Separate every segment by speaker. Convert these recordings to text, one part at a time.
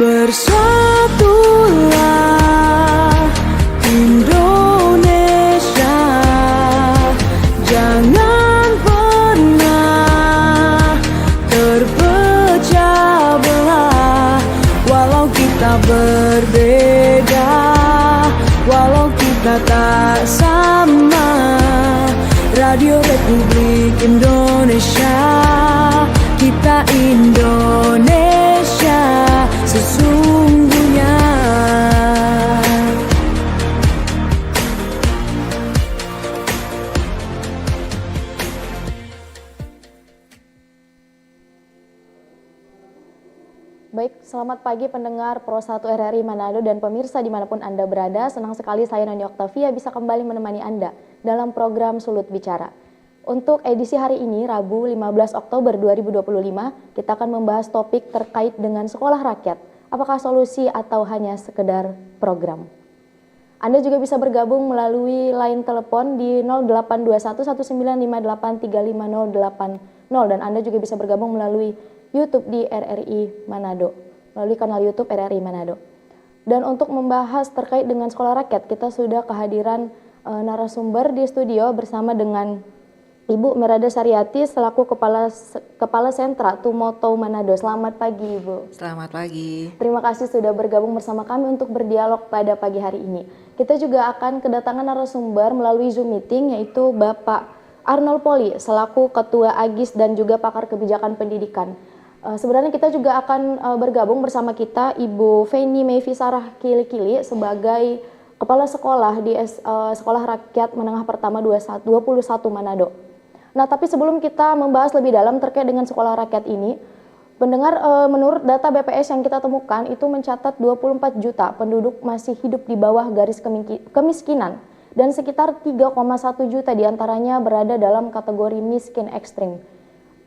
Speaker 1: Bersatulah Indonesia, jangan pernah terpecah belah. Walau kita berbeda, walau kita tak sama, Radio Republik Indonesia, kita Indonesia sesungguhnya.
Speaker 2: Baik, selamat pagi pendengar Pro 1 RRI Manado dan pemirsa dimanapun Anda berada. Senang sekali saya Noni Oktavia bisa kembali menemani Anda dalam program Sulut Bicara. Untuk edisi hari ini, Rabu 15 Oktober 2025, kita akan membahas topik terkait dengan sekolah rakyat. Apakah solusi atau hanya sekedar program? Anda juga bisa bergabung melalui line telepon di 0821 1958 35080 dan Anda juga bisa bergabung melalui YouTube di RRI Manado, melalui kanal YouTube RRI Manado. Dan untuk membahas terkait dengan sekolah rakyat, kita sudah kehadiran narasumber di studio bersama dengan Ibu Merada Saryati selaku Kepala Sentra Tumoto Manado. Selamat pagi, Ibu.
Speaker 3: Selamat pagi.
Speaker 2: Terima kasih sudah bergabung bersama kami untuk berdialog pada pagi hari ini. Kita juga akan kedatangan narasumber melalui Zoom meeting, yaitu Bapak Arnold Poli selaku Ketua Agis dan juga pakar kebijakan pendidikan. Sebenarnya kita juga akan bergabung bersama kita Ibu Feni Mevi Sarah Kili-Kili sebagai Kepala Sekolah di Sekolah Rakyat Menengah Pertama 21 Manado. Nah, tapi sebelum kita membahas lebih dalam terkait dengan sekolah rakyat ini, pendengar, menurut data BPS yang kita temukan itu mencatat 24 juta penduduk masih hidup di bawah garis kemiskinan dan sekitar 3,1 juta diantaranya berada dalam kategori miskin ekstrim.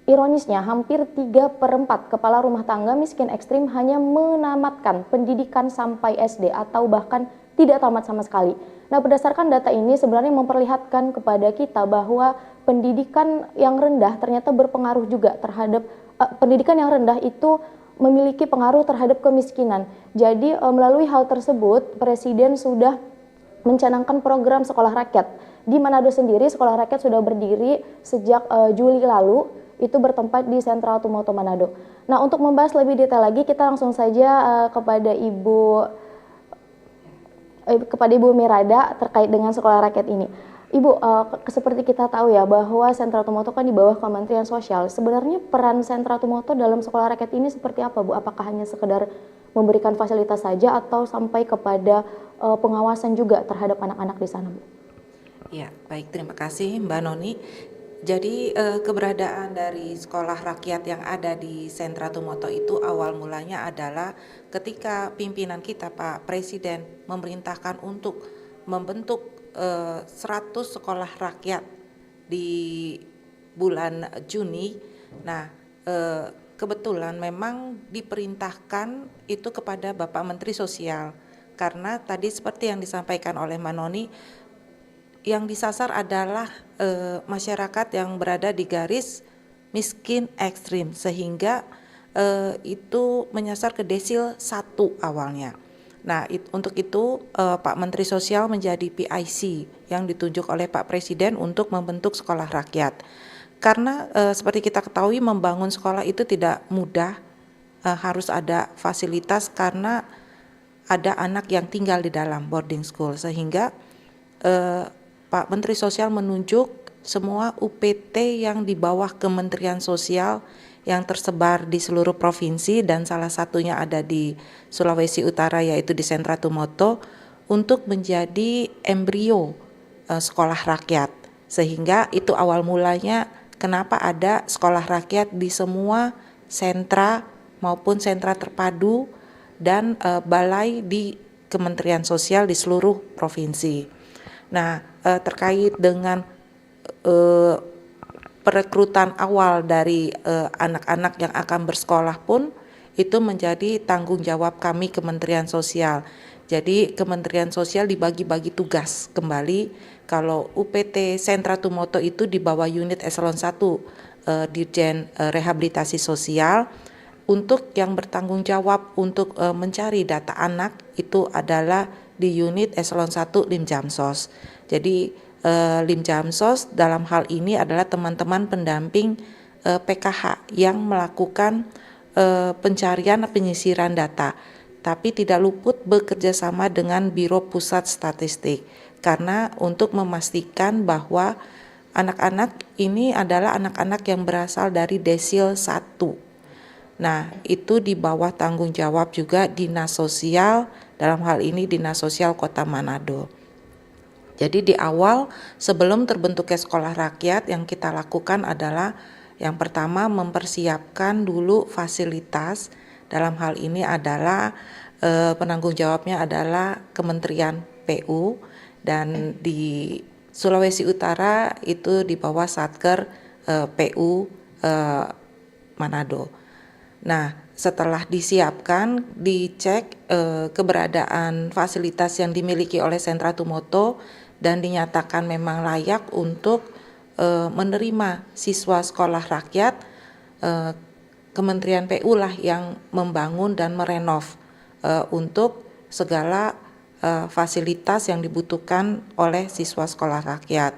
Speaker 2: Ironisnya, hampir 3/4 kepala rumah tangga miskin ekstrim hanya menamatkan pendidikan sampai SD atau bahkan tidak tamat sama sekali. Nah, berdasarkan data ini sebenarnya memperlihatkan kepada kita bahwa pendidikan yang rendah ternyata berpengaruh juga terhadap pendidikan yang rendah itu memiliki pengaruh terhadap kemiskinan. Jadi melalui hal tersebut Presiden sudah mencanangkan program sekolah rakyat. Di Manado sendiri sekolah rakyat sudah berdiri sejak Juli lalu, itu bertempat di Sentral Tumoto Manado. Nah, untuk membahas lebih detail lagi kita langsung saja kepada Ibu Merada terkait dengan sekolah rakyat ini. Ibu, seperti kita tahu ya bahwa Sentral Tumoto kan di bawah Kementerian Sosial. Sebenarnya peran Sentral Tumoto dalam sekolah rakyat ini seperti apa, Bu? Apakah hanya sekedar memberikan fasilitas saja atau sampai kepada pengawasan juga terhadap anak-anak di sana, Bu?
Speaker 3: Ya, baik, terima kasih Mbak Noni. Jadi keberadaan dari sekolah rakyat yang ada di Sentra Tumoto itu awal mulanya adalah ketika pimpinan kita Pak Presiden memerintahkan untuk membentuk 100 sekolah rakyat di bulan Juni. Nah, kebetulan memang diperintahkan itu kepada Bapak Menteri Sosial karena tadi seperti yang disampaikan oleh Manoni, yang disasar adalah masyarakat yang berada di garis miskin ekstrim sehingga itu menyasar ke desil 1 awalnya. Nah, untuk itu Pak Menteri Sosial menjadi PIC yang ditunjuk oleh Pak Presiden untuk membentuk sekolah rakyat. Karena seperti kita ketahui membangun sekolah itu tidak mudah, harus ada fasilitas karena ada anak yang tinggal di dalam boarding school sehingga Pak Menteri Sosial menunjuk semua UPT yang di bawah Kementerian Sosial yang tersebar di seluruh provinsi dan salah satunya ada di Sulawesi Utara yaitu di Sentra Tumoto untuk menjadi embrio sekolah rakyat. Sehingga itu awal mulanya kenapa ada sekolah rakyat di semua sentra maupun sentra terpadu dan balai di Kementerian Sosial di seluruh provinsi. Nah, terkait dengan perekrutan awal dari anak-anak yang akan bersekolah pun itu menjadi tanggung jawab kami Kementerian Sosial. Jadi Kementerian Sosial dibagi-bagi tugas kembali. Kalau UPT Sentra Tumoto itu di bawah unit eselon 1 Dirjen Rehabilitasi Sosial untuk yang bertanggung jawab untuk mencari data anak itu adalah di unit eselon 1 Lim Jamsos. Jadi Lim Jamsos dalam hal ini adalah teman-teman pendamping PKH yang melakukan pencarian penyisiran data, tapi tidak luput bekerja sama dengan Biro Pusat Statistik karena untuk memastikan bahwa anak-anak ini adalah anak-anak yang berasal dari desil 1. Nah, itu di bawah tanggung jawab juga Dinas Sosial, dalam hal ini Dinas Sosial Kota Manado. Jadi di awal sebelum terbentuknya sekolah rakyat yang kita lakukan adalah yang pertama mempersiapkan dulu fasilitas, dalam hal ini adalah penanggung jawabnya adalah Kementerian PU dan di Sulawesi Utara itu di bawah Satker PU Manado. Nah, setelah disiapkan, dicek keberadaan fasilitas yang dimiliki oleh Sentra Tumoto dan dinyatakan memang layak untuk menerima siswa sekolah rakyat, Kementerian PU lah yang membangun dan merenov untuk segala fasilitas yang dibutuhkan oleh siswa sekolah rakyat.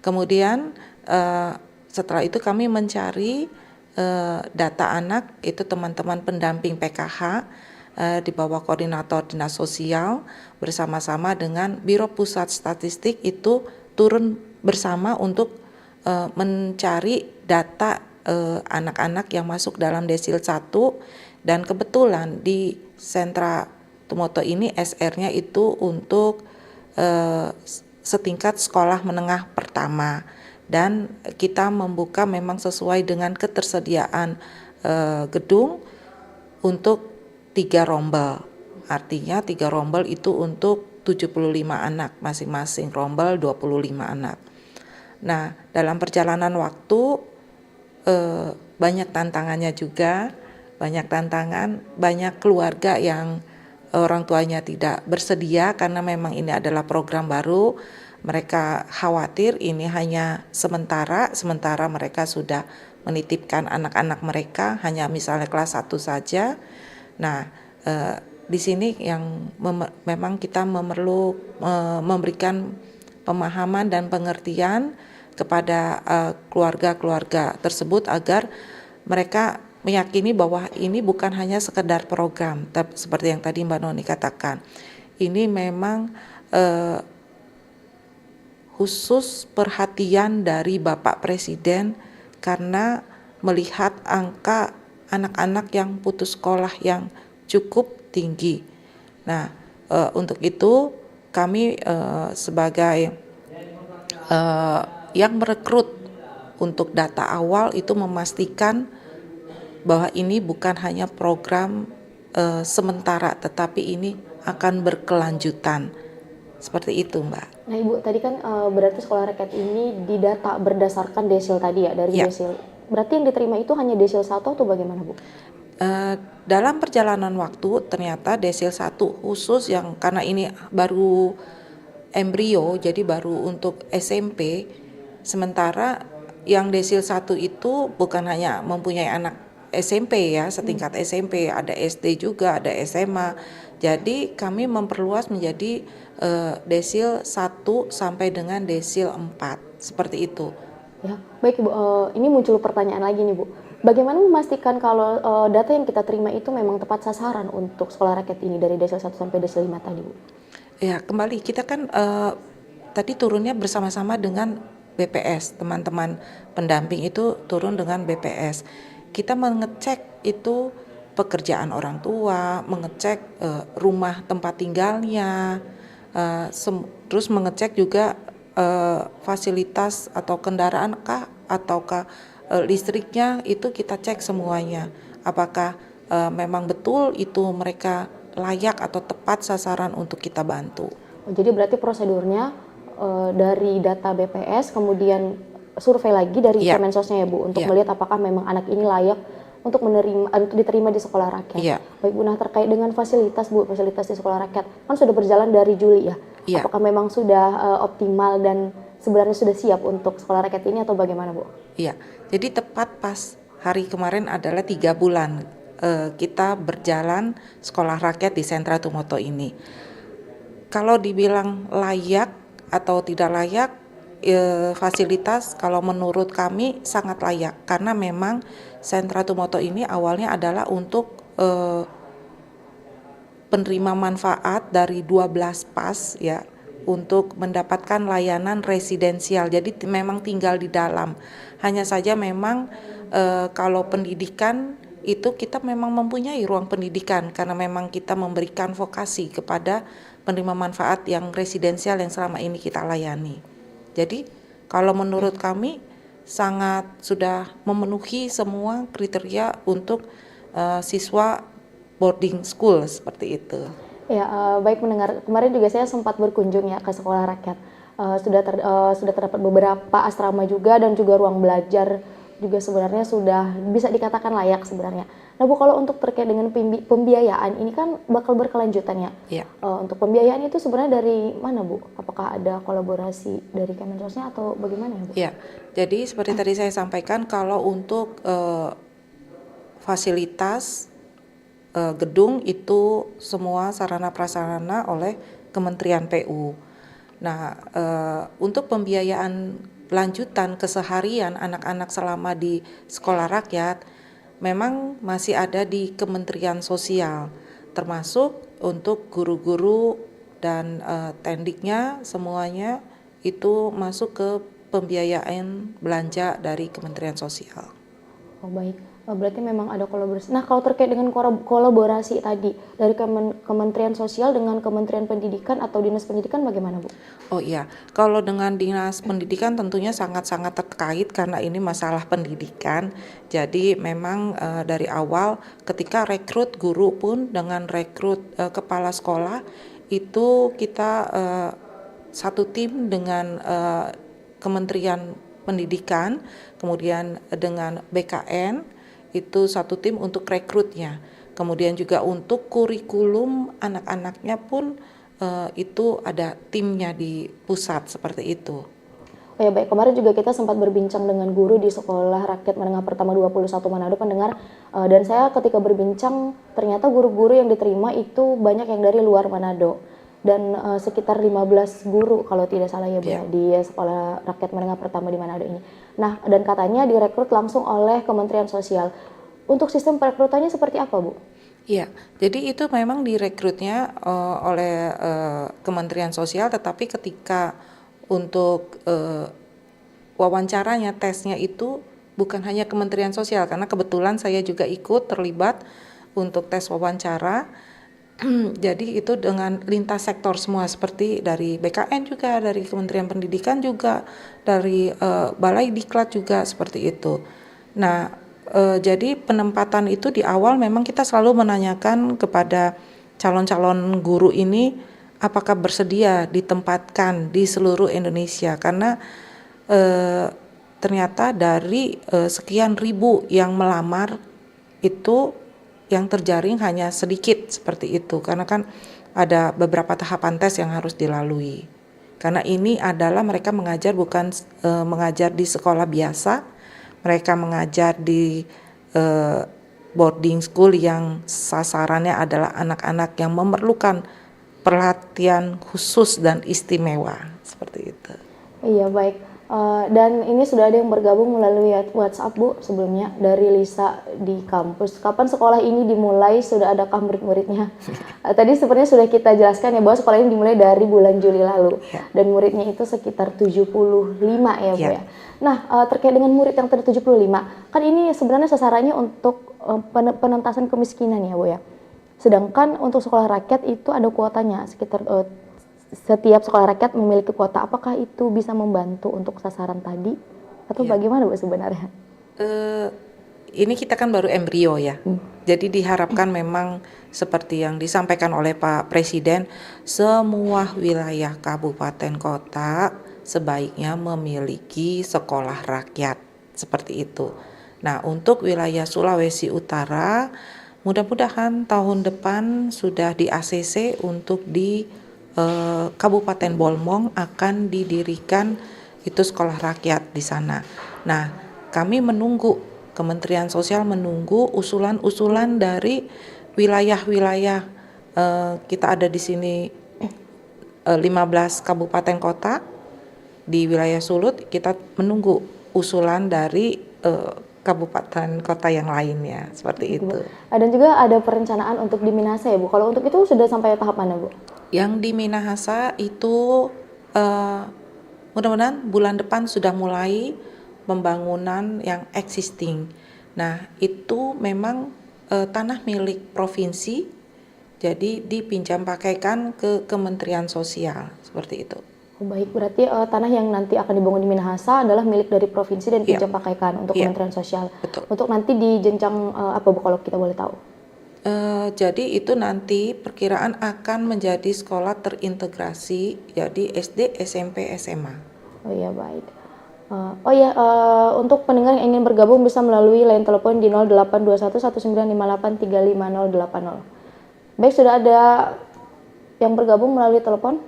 Speaker 3: Kemudian setelah itu kami mencari data anak, itu teman-teman pendamping PKH di bawah koordinator Dinas Sosial bersama-sama dengan Biro Pusat Statistik itu turun bersama untuk mencari data anak-anak yang masuk dalam desil 1 dan kebetulan di Sentra Tumoto ini SR-nya itu untuk setingkat sekolah menengah pertama. Dan kita membuka memang sesuai dengan ketersediaan gedung untuk 3 rombel. Artinya 3 rombel itu untuk 75 anak, masing-masing rombel 25 anak. Nah, dalam perjalanan waktu banyak tantangannya juga, banyak keluarga yang orang tuanya tidak bersedia karena memang ini adalah program baru. Mereka khawatir ini hanya sementara mereka sudah menitipkan anak-anak mereka hanya misalnya kelas 1 saja. Nah, di sini yang memang kita memberikan pemahaman dan pengertian kepada keluarga-keluarga tersebut agar mereka meyakini bahwa ini bukan hanya sekedar program, tapi seperti yang tadi Mbak Noni katakan, ini memang khusus perhatian dari Bapak Presiden karena melihat angka anak-anak yang putus sekolah yang cukup tinggi. Nah, untuk itu kami sebagai yang merekrut untuk data awal itu memastikan bahwa ini bukan hanya program sementara, tetapi ini akan berkelanjutan. Seperti itu, Mbak.
Speaker 2: Nah, Ibu, tadi kan berarti sekolah rakyat ini didata berdasarkan desil tadi ya, dari desil. Berarti yang diterima itu hanya desil 1 atau bagaimana, Bu?
Speaker 3: Dalam perjalanan waktu ternyata desil 1 khusus yang karena ini baru embrio, jadi baru untuk SMP, sementara yang desil 1 itu bukan hanya mempunyai anak SMP ya, setingkat SMP, ada SD juga, ada SMA. Jadi kami memperluas menjadi desil 1 sampai dengan desil 4, seperti itu.
Speaker 2: Ya, baik Ibu, ini muncul pertanyaan lagi nih Bu. Bagaimana memastikan kalau data yang kita terima itu memang tepat sasaran untuk sekolah rakyat ini dari desil 1 sampai desil 5 tadi Bu?
Speaker 3: Ya, kembali kita kan tadi turunnya bersama-sama dengan BPS, teman-teman pendamping itu turun dengan BPS. Kita mengecek itu pekerjaan orang tua, mengecek rumah tempat tinggalnya, terus mengecek juga fasilitas atau kendaraan kah ataukah listriknya, itu kita cek semuanya. Apakah memang betul itu mereka layak atau tepat sasaran untuk kita bantu.
Speaker 2: Jadi berarti prosedurnya dari data BPS kemudian survei lagi dari Kemensosnya ya Bu untuk melihat apakah memang anak ini layak untuk diterima di sekolah rakyat. Baik Bu, nah terkait dengan fasilitas Bu, fasilitas di sekolah rakyat kan sudah berjalan dari Juli ya. Apakah memang sudah optimal dan sebenarnya sudah siap untuk sekolah rakyat ini atau bagaimana Bu?
Speaker 3: Iya, jadi tepat pas hari kemarin adalah 3 bulan kita berjalan sekolah rakyat di Sentra Tumoto ini. Kalau dibilang layak atau tidak layak, fasilitas kalau menurut kami sangat layak, karena memang Sentra Tumoto ini awalnya adalah untuk penerima manfaat dari 12 PAS ya, untuk mendapatkan layanan residensial. Jadi memang tinggal di dalam. Hanya saja memang kalau pendidikan itu kita memang mempunyai ruang pendidikan, karena memang kita memberikan vokasi kepada penerima manfaat yang residensial yang selama ini kita layani. Jadi kalau menurut kami sangat sudah memenuhi semua kriteria untuk siswa boarding school seperti itu.
Speaker 2: Ya, baik mendengar. Kemarin juga saya sempat berkunjung ya ke sekolah rakyat. Sudah terdapat beberapa asrama juga dan juga ruang belajar juga sebenarnya sudah bisa dikatakan layak sebenarnya. Nah Bu, kalau untuk terkait dengan pembiayaan ini kan bakal berkelanjutan ya.
Speaker 3: Iya.
Speaker 2: Untuk pembiayaan itu sebenarnya dari mana Bu? Apakah ada kolaborasi dari Kementeriannya atau bagaimana ya Bu?
Speaker 3: Ya, jadi seperti tadi saya sampaikan, kalau untuk fasilitas gedung itu semua sarana prasarana oleh Kementerian PU. Nah, untuk pembiayaan lanjutan keseharian anak-anak selama di sekolah rakyat memang masih ada di Kementerian Sosial, termasuk untuk guru-guru dan tendiknya semuanya itu masuk ke pembiayaan belanja dari Kementerian Sosial.
Speaker 2: Oh baik, berarti memang ada kolaborasi. Nah kalau terkait dengan kolaborasi tadi dari Kementerian Sosial dengan Kementerian Pendidikan atau Dinas Pendidikan bagaimana Bu?
Speaker 3: Oh iya, kalau dengan Dinas Pendidikan tentunya sangat-sangat terkait karena ini masalah pendidikan. Jadi memang dari awal ketika rekrut guru pun dengan rekrut kepala sekolah itu kita satu tim dengan Kementerian Pendidikan, kemudian dengan BKN itu satu tim untuk rekrutnya. Kemudian juga untuk kurikulum anak-anaknya pun itu ada timnya di pusat seperti itu.
Speaker 2: Oh ya baik, kemarin juga kita sempat berbincang dengan guru di Sekolah Rakyat Menengah Pertama 21 Manado pendengar, dan saya ketika berbincang ternyata guru-guru yang diterima itu banyak yang dari luar Manado. Dan sekitar 15 guru kalau tidak salah ya Bu ya, di Sekolah Rakyat Menengah Pertama di Manado ini. Nah, dan katanya direkrut langsung oleh Kementerian Sosial. Untuk sistem perekrutannya seperti apa Bu?
Speaker 3: Iya, jadi itu memang direkrutnya oleh Kementerian Sosial, tetapi ketika untuk wawancaranya, tesnya itu bukan hanya Kementerian Sosial, karena kebetulan saya juga ikut terlibat untuk tes wawancara. Jadi itu dengan lintas sektor semua, seperti dari BKN juga, dari Kementerian Pendidikan juga, dari Balai Diklat juga seperti itu. Nah, jadi penempatan itu di awal memang kita selalu menanyakan kepada calon-calon guru ini apakah bersedia ditempatkan di seluruh Indonesia, karena ternyata dari sekian ribu yang melamar itu yang terjaring hanya sedikit seperti itu, karena kan ada beberapa tahapan tes yang harus dilalui. Karena ini adalah mereka mengajar bukan mengajar di sekolah biasa, mereka mengajar di boarding school yang sasarannya adalah anak-anak yang memerlukan perhatian khusus dan istimewa seperti itu.
Speaker 2: Iya baik. Dan ini sudah ada yang bergabung melalui WhatsApp Bu sebelumnya dari Lisa di kampus. Kapan sekolah ini dimulai? Sudah adakah murid-muridnya? Tadi sebenarnya sudah kita jelaskan ya bahwa sekolah ini dimulai dari bulan Juli lalu dan muridnya itu sekitar 75 ya Bu ya. Nah terkait dengan murid yang tadi 75, kan ini sebenarnya sasarannya untuk penentasan kemiskinan ya Bu ya. Sedangkan untuk sekolah rakyat itu ada kuotanya sekitar setiap sekolah rakyat memiliki kuota. Apakah itu bisa membantu untuk sasaran tadi atau bagaimana Bu sebenarnya?
Speaker 3: Ini kita kan baru embrio ya. Jadi diharapkan memang seperti yang disampaikan oleh Pak Presiden, semua wilayah kabupaten kota sebaiknya memiliki sekolah rakyat seperti itu. Nah, untuk wilayah Sulawesi Utara mudah-mudahan tahun depan sudah di ACC untuk di Kabupaten Bolmong akan didirikan itu sekolah rakyat di sana. Nah, kami menunggu Kementerian Sosial menunggu usulan-usulan dari wilayah-wilayah. Kita ada di sini 15 kabupaten kota di wilayah Sulut. Kita menunggu usulan dari kabupaten kota yang lainnya, seperti itu.
Speaker 2: Dan juga ada perencanaan untuk di Minahasa ya Bu. Kalau untuk itu sudah sampai tahap mana Bu?
Speaker 3: Yang di Minahasa itu mudah-mudahan bulan depan sudah mulai pembangunan yang existing. Nah, itu memang tanah milik provinsi, jadi dipinjam pakaikan ke Kementerian Sosial, seperti itu.
Speaker 2: Oh, baik, berarti tanah yang nanti akan dibangun di Minahasa adalah milik dari provinsi dan pinjam pakaikan untuk Kementerian Sosial.
Speaker 3: Betul.
Speaker 2: Untuk nanti di jenjang apa Bu kalau kita boleh tahu?
Speaker 3: Jadi itu nanti perkiraan akan menjadi sekolah terintegrasi, jadi SD, SMP, SMA.
Speaker 2: Oh iya, baik. Untuk pendengar yang ingin bergabung bisa melalui line telepon di 0821 1958 35080. Baik, sudah ada yang bergabung melalui telepon?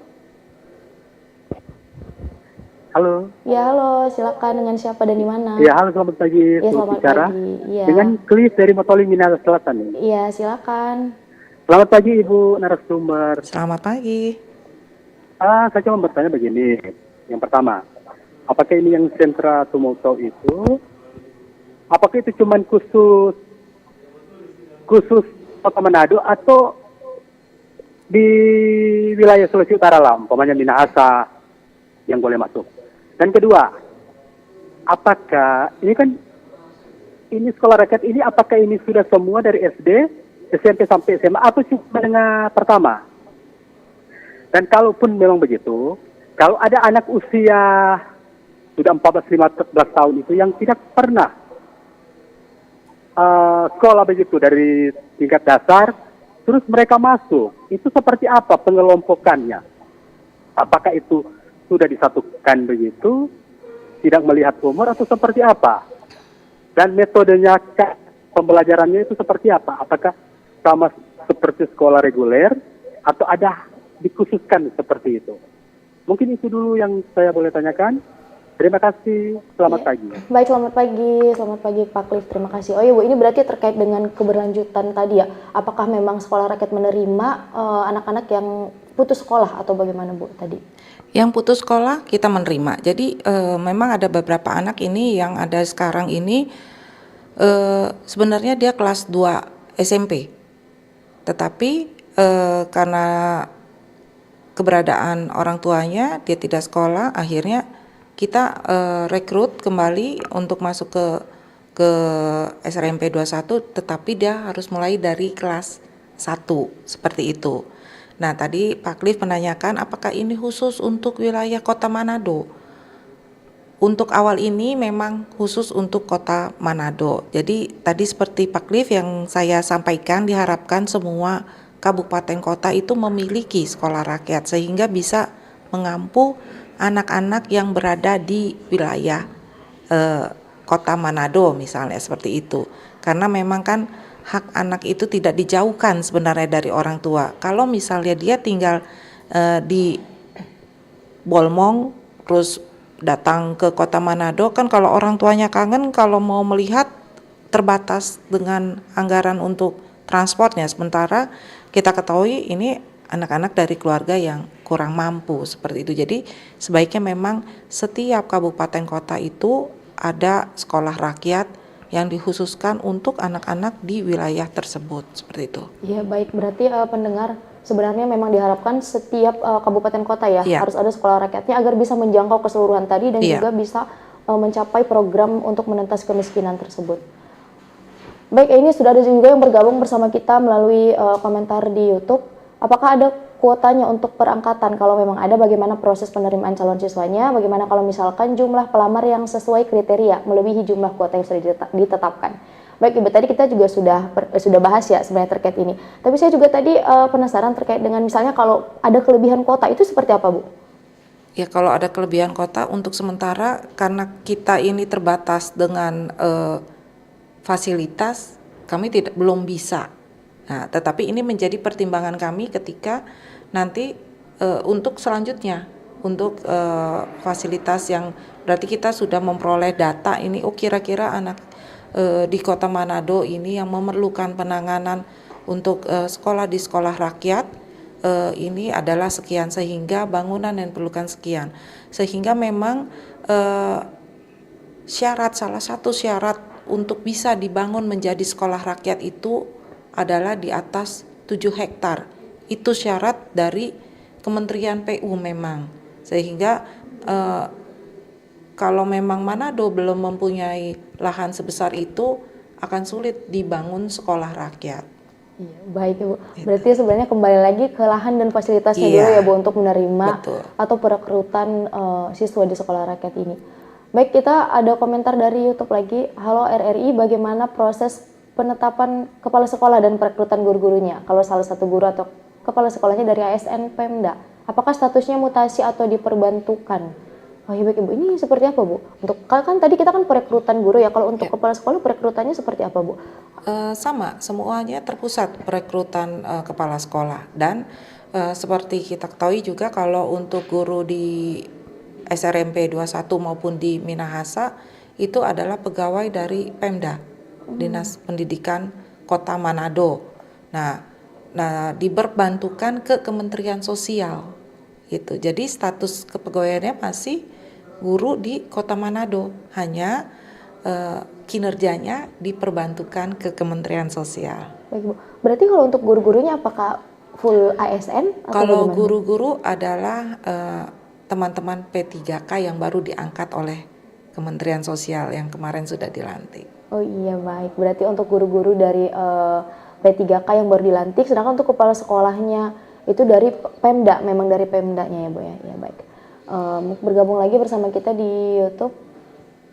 Speaker 4: Halo.
Speaker 2: Ya, halo, silakan, dengan siapa dan di mana?
Speaker 4: Ya, halo, selamat pagi.
Speaker 2: Ya, selamat
Speaker 4: bicara
Speaker 2: pagi. Ya.
Speaker 4: dengan Klis dari Motoling, Minahasa Selatan.
Speaker 2: Iya, silakan.
Speaker 4: Selamat pagi Ibu narasumber.
Speaker 3: Selamat pagi.
Speaker 4: Saya cuma bertanya begini. Yang pertama, apakah ini yang sentra Tumoto itu, apakah itu cuma khusus Kota Manado atau di wilayah Sulawesi Utara lah, umpamanya Minahasa yang boleh masuk? Dan kedua, apakah ini sekolah rakyat ini, apakah ini sudah semua dari SD, SMP sampai SMA atau cuma menengah pertama? Dan kalaupun memang begitu, kalau ada anak usia sudah 14-15 tahun itu yang tidak pernah sekolah begitu dari tingkat dasar, terus mereka masuk, itu seperti apa pengelompokannya? Apakah itu sudah disatukan begitu, tidak melihat umur atau seperti apa? Dan metodenya pembelajarannya itu seperti apa? Apakah sama seperti sekolah reguler atau ada dikhususkan seperti itu? Mungkin itu dulu yang saya boleh tanyakan. Terima kasih, selamat pagi.
Speaker 2: Baik, selamat pagi Pak Cliff, terima kasih. Oh iya Bu, ini berarti terkait dengan keberlanjutan tadi ya. Apakah memang sekolah rakyat menerima anak-anak yang putus sekolah atau bagaimana Bu tadi?
Speaker 3: Yang putus sekolah kita menerima. Jadi memang ada beberapa anak ini yang ada sekarang ini sebenarnya dia kelas 2 SMP. Tetapi karena keberadaan orang tuanya dia tidak sekolah, akhirnya kita rekrut kembali untuk masuk ke SRMP 21, tetapi dia harus mulai dari kelas 1 seperti itu. Nah, tadi Pak Cliff menanyakan apakah ini khusus untuk wilayah Kota Manado. Untuk awal ini memang khusus untuk Kota Manado. Jadi tadi seperti Pak Cliff yang saya sampaikan, diharapkan semua kabupaten kota itu memiliki sekolah rakyat sehingga bisa mengampu anak-anak yang berada di wilayah Kota Manado misalnya, seperti itu. Karena memang kan hak anak itu tidak dijauhkan sebenarnya dari orang tua. Kalau misalnya dia tinggal di Bolmong terus datang ke Kota Manado, kan kalau orang tuanya kangen, kalau mau melihat terbatas dengan anggaran untuk transportnya. Sementara kita ketahui ini anak-anak dari keluarga yang kurang mampu seperti itu. Jadi sebaiknya memang setiap kabupaten kota itu ada sekolah rakyat yang dikhususkan untuk anak-anak di wilayah tersebut, seperti itu.
Speaker 2: Iya, baik, berarti pendengar sebenarnya memang diharapkan setiap kabupaten kota ya harus ada sekolah rakyatnya agar bisa menjangkau keseluruhan tadi dan juga bisa mencapai program untuk menentas kemiskinan tersebut. Baik, ini sudah ada juga yang bergabung bersama kita melalui komentar di YouTube. Apakah ada kuotanya untuk perangkatan? Kalau memang ada, bagaimana proses penerimaan calon siswanya? Bagaimana kalau misalkan jumlah pelamar yang sesuai kriteria melebihi jumlah kuota yang sudah ditetapkan? Baik Ibu, tadi kita juga sudah bahas ya sebenarnya terkait ini. Tapi saya juga tadi penasaran terkait dengan misalnya kalau ada kelebihan kuota itu seperti apa Bu?
Speaker 3: Ya, kalau ada kelebihan kuota untuk sementara karena kita ini terbatas dengan fasilitas, kami belum bisa. Nah, tetapi ini menjadi pertimbangan kami ketika nanti untuk selanjutnya, untuk fasilitas yang berarti kita sudah memperoleh data ini, kira-kira anak di Kota Manado ini yang memerlukan penanganan untuk sekolah di sekolah rakyat ini adalah sekian, sehingga bangunan yang diperlukan sekian, sehingga memang salah satu syarat untuk bisa dibangun menjadi sekolah rakyat itu adalah di atas 7 hektar. Itu syarat dari Kementerian PU memang, sehingga kalau memang Manado belum mempunyai lahan sebesar itu akan sulit dibangun sekolah rakyat.
Speaker 2: Iya, baik Ibu. Berarti sebenarnya kembali lagi ke lahan dan fasilitasnya dulu ya Bu untuk menerima atau perekrutan siswa di sekolah rakyat ini. Baik, kita ada komentar dari YouTube lagi. Halo RRI, bagaimana proses penetapan kepala sekolah dan perekrutan guru-gurunya? Kalau salah satu guru atau kepala sekolahnya dari ASN Pemda, apakah statusnya mutasi atau diperbantukan? Oh iya baik Ibu, ini seperti apa Bu? Untuk kan tadi kita kan perekrutan guru ya, kalau untuk kepala sekolah perekrutannya seperti apa Bu?
Speaker 3: Sama, semuanya terpusat perekrutan kepala sekolah, dan seperti kita ketahui juga kalau untuk guru di SRMP 21 maupun di Minahasa itu adalah pegawai dari Pemda, Dinas Pendidikan Kota Manado. Nah diberbantukan ke Kementerian Sosial gitu. Jadi status kepegawaiannya masih guru di Kota Manado, hanya kinerjanya diperbantukan ke Kementerian Sosial.
Speaker 2: Baik Bu. Berarti kalau untuk guru-gurunya apakah full ASN? Atau
Speaker 3: kalau
Speaker 2: bagaimana?
Speaker 3: Guru-guru adalah teman-teman P3K yang baru diangkat oleh Kementerian Sosial yang kemarin sudah dilantik.
Speaker 2: Oh iya baik. Berarti untuk guru-guru dari P3K yang baru dilantik, sedangkan untuk kepala sekolahnya itu dari Pemda, memang dari Pemdanya ya Bu ya. Ya baik. Bergabung lagi bersama kita di YouTube.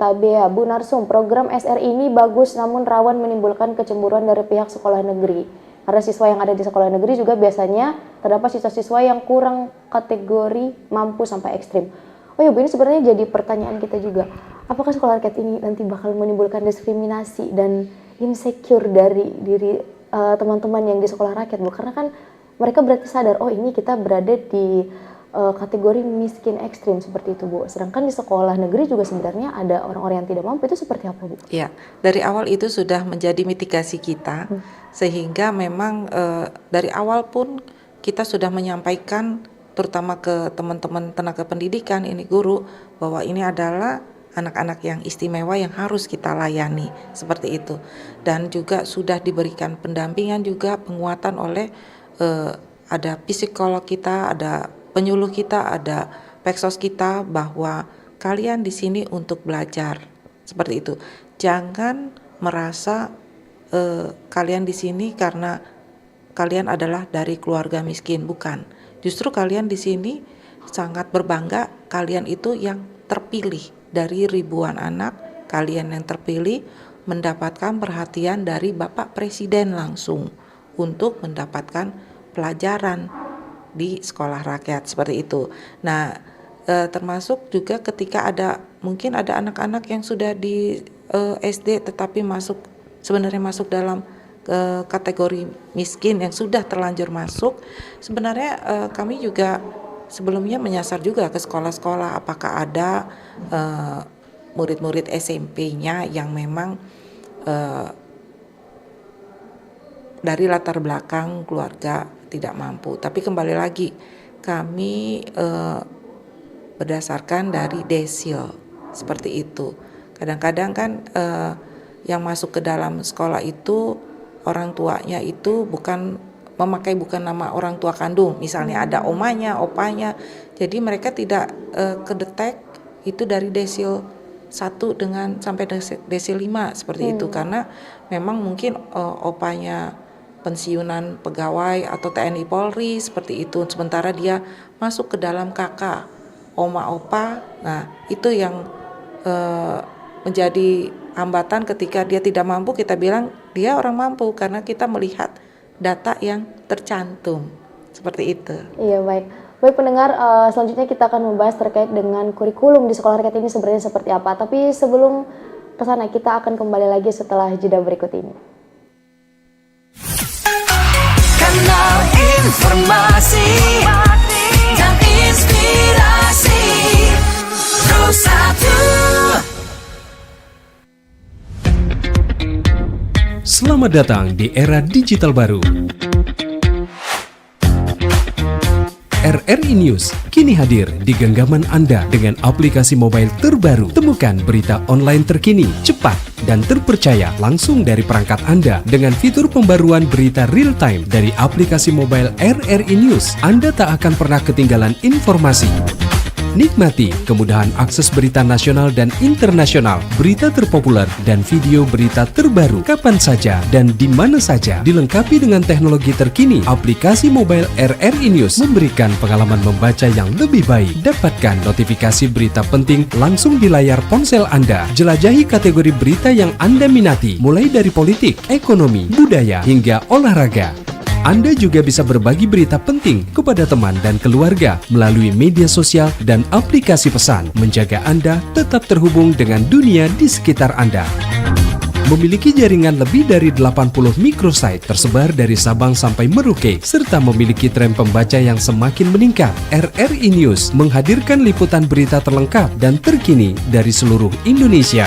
Speaker 2: Tabea, Bu Narsum, program SR ini bagus namun rawan menimbulkan kecemburuan dari pihak sekolah negeri. Karena siswa yang ada di sekolah negeri juga biasanya terdapat siswa-siswa yang kurang kategori mampu sampai ekstrim. Oh ya Bu, ini sebenarnya jadi pertanyaan kita juga. Apakah sekolah rakyat ini nanti bakal menimbulkan diskriminasi dan insecure dari diri teman-teman yang di sekolah rakyat Bu? Karena kan mereka berarti sadar, oh ini kita berada di kategori miskin ekstrim seperti itu Bu. Sedangkan di sekolah negeri juga sebenarnya ada orang-orang yang tidak mampu, itu seperti apa Bu?
Speaker 3: Ya, dari awal itu sudah menjadi mitigasi kita, sehingga memang dari awal pun kita sudah menyampaikan terutama ke teman-teman tenaga pendidikan, ini guru, bahwa ini adalah anak-anak yang istimewa yang harus kita layani, seperti itu. Dan juga sudah diberikan pendampingan juga, penguatan oleh ada psikolog kita, ada penyuluh kita, ada peksos kita, bahwa kalian di sini untuk belajar, seperti itu. Jangan merasa kalian di sini karena kalian adalah dari keluarga miskin, bukan. Justru kalian di sini sangat berbangga, kalian itu yang terpilih dari ribuan anak, kalian yang terpilih mendapatkan perhatian dari Bapak Presiden langsung untuk mendapatkan pelajaran di sekolah rakyat, seperti itu. Nah, termasuk juga ketika mungkin ada anak-anak yang sudah di SD tetapi sebenarnya masuk dalam kategori miskin yang sudah terlanjur masuk. Sebenarnya kami juga sebelumnya menyasar juga ke sekolah-sekolah, apakah ada murid-murid SMP-nya yang memang dari latar belakang keluarga tidak mampu. Tapi kembali lagi, kami berdasarkan dari desil, seperti itu. Kadang-kadang kan yang masuk ke dalam sekolah itu orang tuanya itu bukan nama orang tua kandung, misalnya ada omanya, opanya. Jadi mereka tidak kedetek itu dari desil 1 sampai desil 5 seperti itu, karena memang mungkin opanya pensiunan pegawai atau TNI Polri seperti itu, sementara dia masuk ke dalam KK oma opa. Nah itu yang menjadi hambatan ketika dia tidak mampu. Kita bilang dia orang mampu karena kita melihat data yang tercantum, seperti itu.
Speaker 2: Iya baik. Baik pendengar, selanjutnya kita akan membahas terkait dengan kurikulum di sekolah rakyat ini sebenarnya seperti apa. Tapi sebelum kesana kita akan kembali lagi setelah jeda berikut ini.
Speaker 1: Kanal informasi dan inspirasi Pro 1.
Speaker 5: Selamat datang di era digital baru. RRI News kini hadir di genggaman Anda dengan aplikasi mobile terbaru. Temukan berita online terkini, cepat, dan terpercaya langsung dari perangkat Anda dengan fitur pembaruan berita real time dari aplikasi mobile RRI News. Anda tak akan pernah ketinggalan informasi. Nikmati kemudahan akses berita nasional dan internasional, berita terpopuler, dan video berita terbaru kapan saja dan di mana saja. Dilengkapi dengan teknologi terkini, aplikasi mobile RRI News memberikan pengalaman membaca yang lebih baik. Dapatkan notifikasi berita penting langsung di layar ponsel Anda. Jelajahi kategori berita yang Anda minati, mulai dari politik, ekonomi, budaya, hingga olahraga. Anda juga bisa berbagi berita penting kepada teman dan keluarga melalui media sosial dan aplikasi pesan, menjaga Anda tetap terhubung dengan dunia di sekitar Anda. Memiliki jaringan lebih dari 80 microsite tersebar dari Sabang sampai Merauke, serta memiliki tren pembaca yang semakin meningkat. RRI News menghadirkan liputan berita terlengkap dan terkini dari seluruh Indonesia.